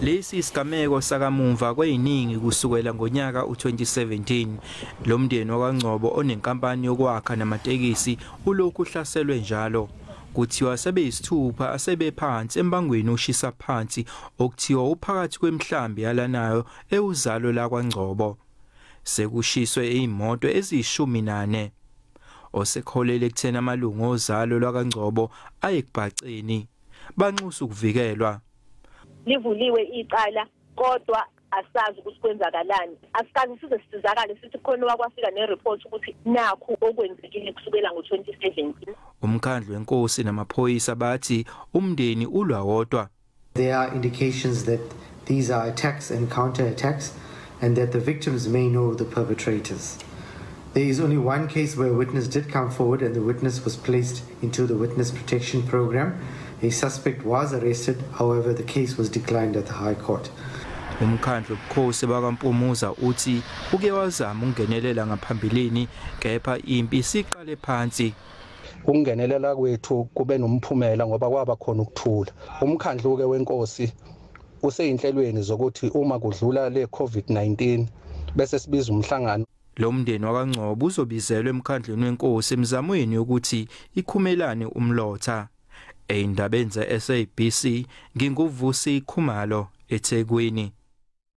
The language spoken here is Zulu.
Lesi isigameko sakamumva kweyiningi kusukela ngonyaka u2017 lomndeni wakwaNgcobo onenkampani yokwakha namatekisi ulokhu uhlaselwe njalo. Kuthiwa sebeyisithupha asebephansi embangweni oshisa phansi okuthiwa uphakathi kwemhlambi yalanayo ewuzalo lakwaNgcobo. Sekushiswe izimoto eziyishumi-nane. Osekholele ekuthena amalungu ozalo lwakaNgcobo ayekubhaceni banxusa ukuvikelwa. Livuliwe icala kodwa asazi ukuthi kwenzakalani. Asikazi size sisizakale sithi khona wakwafika nereport ukuthi nakho okwenzekile kusukela ngo2017. Umkhandlu wenkosi namaphoyisa bathi umndeni ulwa wodwa. There are indications that these are attacks and counter-attacks and that the victims may know the perpetrators. There is only one case where a witness did come forward and the witness was placed into the witness protection program. A suspect was arrested, however the case was declined at the High Court. Umkhandlu wobukhosi bakaMpumuza uthi uke wazama ungenelela ngaphambilini kepha impi siqale phansi. Ukungenelela kwethu kube nomphumela ngoba kwaba khona ukuthula. Umkhandlu ke wenkosi useyinhlelweni zokuthi uma kudlula le COVID-19 bese sibiza umhlangano. Lo mndeni wakaNgcobo uzobizelwe emkhandlweni wenkosi emzamweni ukuthi ikhumelane umlotha. Eyindabeni ze SABC nginguvusi Khumalo eThekwini.